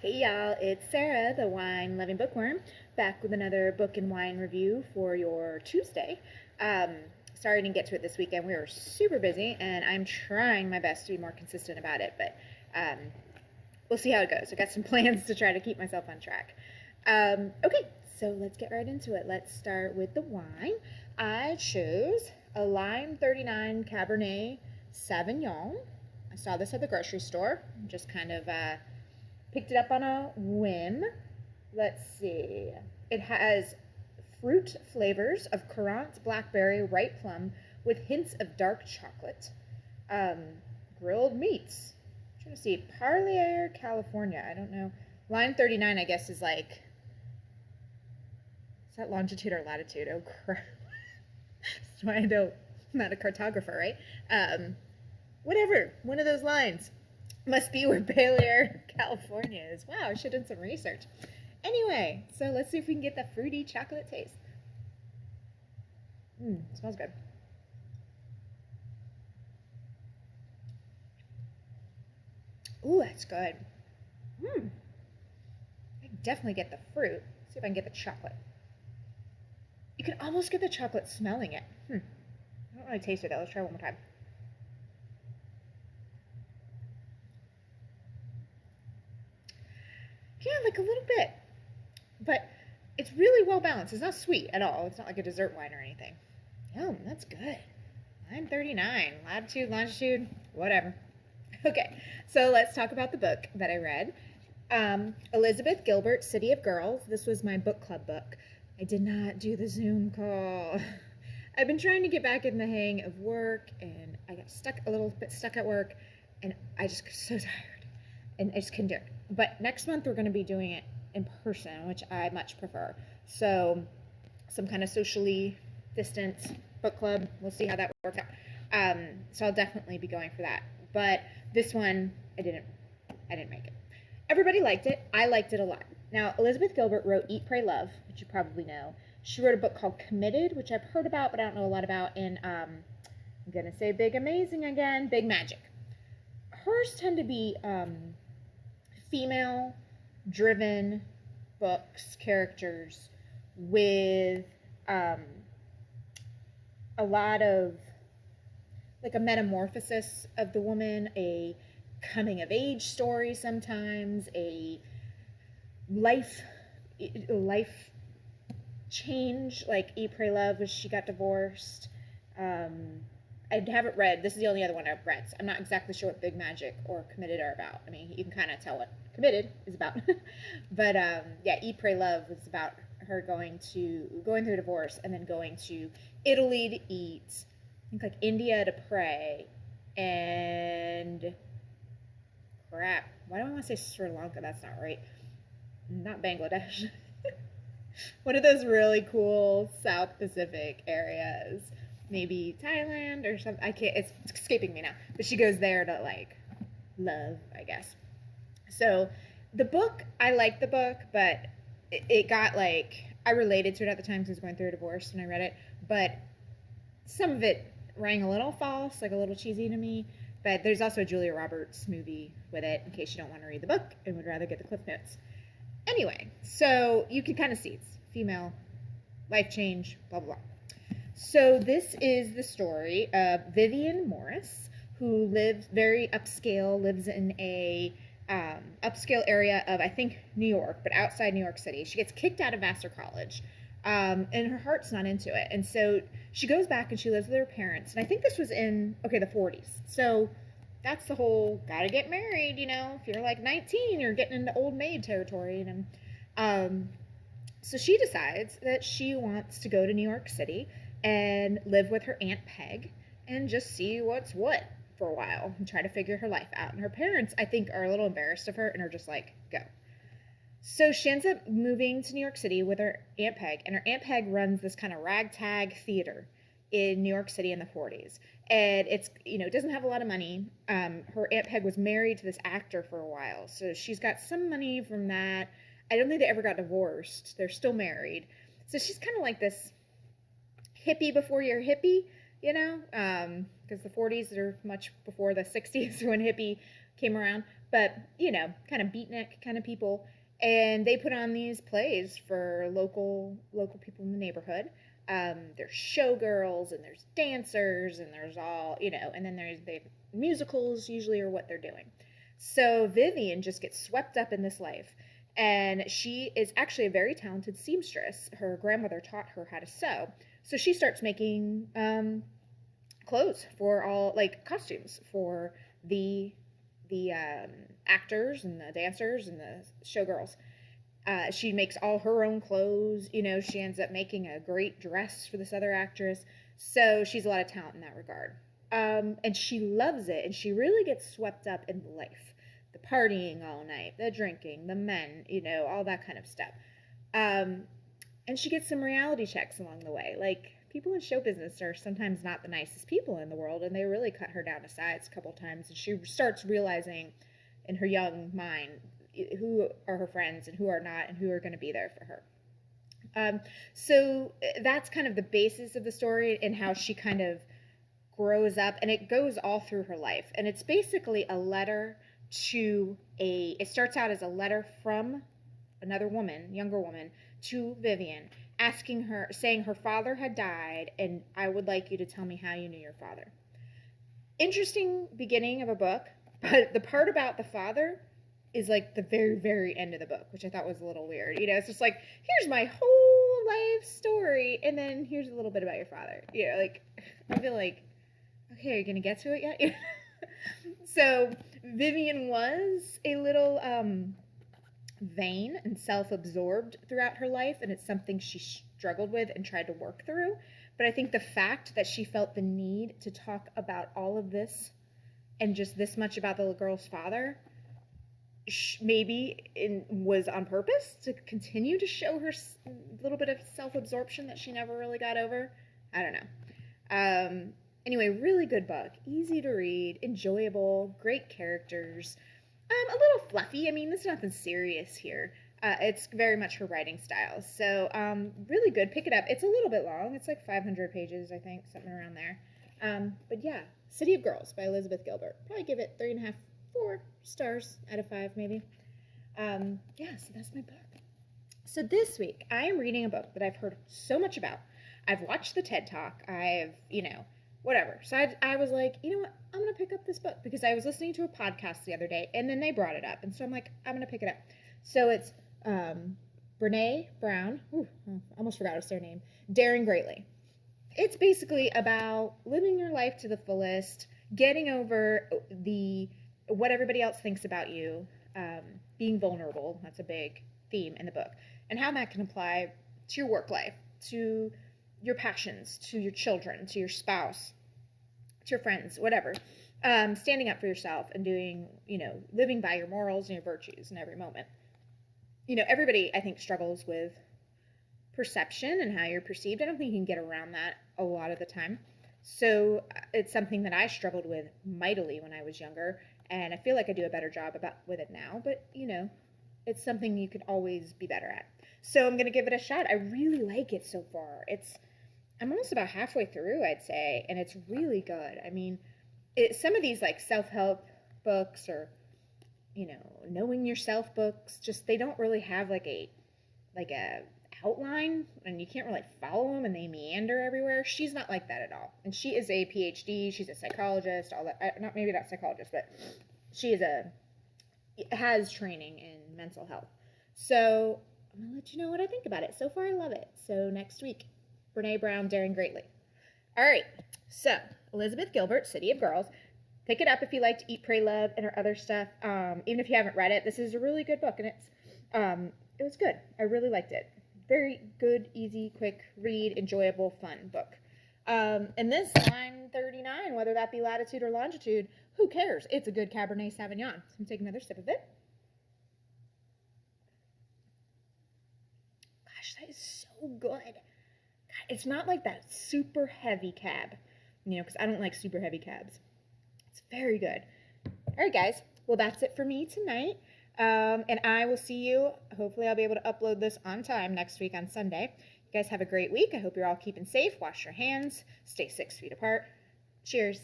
Hey y'all, it's Sarah, the wine loving bookworm, back with another book and wine review for your Tuesday. Um, Sorry I didn't get to it this weekend. We were super busy, and I'm trying my best to be more consistent about it, but um, we'll see how it goes. I got some plans to try to keep myself on track. Okay, so let's get right into it. Let's start with the wine. I chose a Line 39 Cabernet Sauvignon. I saw this at the grocery store. Just kind of picked it up on a whim. Let's see. It has fruit flavors of currant, blackberry, ripe plum with hints of dark chocolate. Um, Grilled meats. I'm trying to see. Parlier, California. I don't know. Line 39, I guess, is like. Is that longitude or latitude? Oh, crap. That's why I don't. I'm not a cartographer, right? Whatever. One of those lines. Must be where Baylor, California is. Wow, I should have done some research. Anyway, so let's see if we can get the fruity chocolate taste. Smells good. Ooh, that's good. I can definitely get the fruit. Let's see if I can get the chocolate. You can almost get the chocolate smelling it. I don't really taste it though. Let's try one more time. Yeah, like a little bit. But it's really well balanced. It's not sweet at all. It's not like a dessert wine or anything. Yum, that's good. Line 39, latitude, longitude, whatever. Okay, so let's talk about the book that I read. Elizabeth Gilbert, City of Girls. This was my book club book. I did not do the Zoom call. I've been trying to get back in the hang of work, and I got a little bit stuck at work, and I just got so tired, and I just couldn't do it. But next month we're going to be doing it in person, which I much prefer. So some kind of socially distanced book club. We'll see how that works out. So I'll definitely be going for that. But this one, I didn't make it. Everybody liked it. I liked it a lot. Now, Elizabeth Gilbert wrote Eat, Pray, Love, which you probably know. She wrote a book called Committed, which I've heard about, but I don't know a lot about. And I'm going to say Big Amazing again, Big Magic. Hers tend to be female-driven books, characters, with a lot of like a metamorphosis of the woman, a coming of age story sometimes, a life change, like Eat, Pray, Love, as she got divorced. I haven't read, this is the only other one I've read, so I'm not exactly sure what Big Magic or Committed are about. I mean, you can kind of tell what Committed is about. But yeah, Eat, Pray, Love was about her going through a divorce and then going to Italy to eat, I think like India to pray, and crap, why do I want to say Sri Lanka? That's not right. Not Bangladesh. One of those really cool South Pacific areas. Maybe Thailand or something. I can't, it's escaping me now. But she goes there to like love, I guess. So the book, I liked the book, but it got like, I related to it at the time because I was going through a divorce when I read it. But some of it rang a little false, like a little cheesy to me. But there's also a Julia Roberts movie with it in case you don't want to read the book and would rather get the Cliff Notes. Anyway, so you can kind of see it's female, life change, blah, blah, blah. So this is the story of Vivian Morris, who lives very upscale, lives in a upscale area of, I think, New York, but outside New York City. She gets kicked out of Vassar College, and her heart's not into it. And so she goes back and she lives with her parents. And I think this was in, the 40s. So that's the whole gotta get married, if you're like 19, you're getting into old maid territory. So she decides that she wants to go to New York City and live with her Aunt Peg and just see what's what for a while and try to figure her life out. And her parents, I think, are a little embarrassed of her and are just like, go. So she ends up moving to New York City with her Aunt Peg, and her Aunt Peg runs this kind of ragtag theater in New York City in the 40s. And it's, it doesn't have a lot of money. Her Aunt Peg was married to this actor for a while, so she's got some money from that. I don't think they ever got divorced. They're still married. So she's kind of like this hippie before you're hippie, because the 40s are much before the 60s when hippie came around. but kind of beatnik kind of people, and they put on these plays for local people in the neighborhood. There's showgirls and there's dancers and there's all and then they musicals usually are what they're doing. So Vivian just gets swept up in this life, and she is actually a very talented seamstress. Her grandmother taught her how to sew, so she starts making clothes for all, like, costumes for the actors and the dancers and the showgirls. She makes all her own clothes. She ends up making a great dress for this other actress. So she's a lot of talent in that regard. And she loves it, and she really gets swept up in life. The partying all night, the drinking, the men, all that kind of stuff. And she gets some reality checks along the way. Like, people in show business are sometimes not the nicest people in the world, and they really cut her down to size a couple times. And she starts realizing in her young mind who are her friends and who are not, and who are going to be there for her. So that's kind of the basis of the story and how she kind of grows up, and it goes all through her life. And it's basically a letter it starts out as a letter from another woman, younger woman, to Vivian, asking her, saying her father had died, and I would like you to tell me how you knew your father. Interesting beginning of a book, but the part about the father is like the very, very end of the book, which I thought was a little weird. It's just like, here's my whole life story, and then here's a little bit about your father. Like, I feel like, okay, are you going to get to it yet? So Vivian was a little vain and self-absorbed throughout her life, and it's something she struggled with and tried to work through. But I think the fact that she felt the need to talk about all of this and just this much about the girl's father was on purpose to continue to show her a little bit of self-absorption that she never really got over. I don't know. Anyway, really good book. Easy to read, enjoyable, great characters. A little fluffy. I mean, there's nothing serious here. It's very much her writing style. So, really good. Pick it up. It's a little bit long. It's like 500 pages, I think, something around there. But yeah, City of Girls by Elizabeth Gilbert. Probably give it 3.5, 4 stars out of 5, maybe. Yeah, so that's my book. So this week, I am reading a book that I've heard so much about. I've watched the TED Talk. I've, whatever. So I was like, you know what? I'm going to pick up this book because I was listening to a podcast the other day, and then they brought it up. And so I'm like, I'm going to pick it up. So it's Brene Brown. Ooh, I almost forgot her surname. Daring Greatly. It's basically about living your life to the fullest, getting over what everybody else thinks about you, being vulnerable. That's a big theme in the book. And how that can apply to your work life, to your passions, to your children, to your spouse, to your friends, whatever. Standing up for yourself and doing, living by your morals and your virtues in every moment. Everybody, I think, struggles with perception and how you're perceived. I don't think you can get around that a lot of the time. So it's something that I struggled with mightily when I was younger, and I feel like I do a better job with it now, but, it's something you could always be better at. So I'm going to give it a shot. I really like it so far. I'm almost about halfway through, I'd say, and it's really good. I mean, some of these, like, self-help books or, knowing yourself books, just, they don't really have, like a outline, and you can't really follow them, and they meander everywhere. She's not like that at all. And she is a PhD. She's a psychologist, all that. Maybe not psychologist, but she has training in mental health. So I'm going to let you know what I think about it. So far, I love it. So next week, Brene Brown, Daring Greatly. All right. So Elizabeth Gilbert, City of Girls. Pick it up if you like to Eat, Pray, Love, and her other stuff. Even if you haven't read it, this is a really good book, and it was good. I really liked it. Very good, easy, quick read, enjoyable, fun book. And this, line 39, whether that be latitude or longitude, who cares? It's a good Cabernet Sauvignon. So I'm taking another sip of it. Gosh, that is so good. It's not like that super heavy cab, because I don't like super heavy cabs. It's very good. All right, guys. Well, that's it for me tonight. And I will see you. Hopefully, I'll be able to upload this on time next week on Sunday. You guys have a great week. I hope you're all keeping safe. Wash your hands. Stay 6 feet apart. Cheers.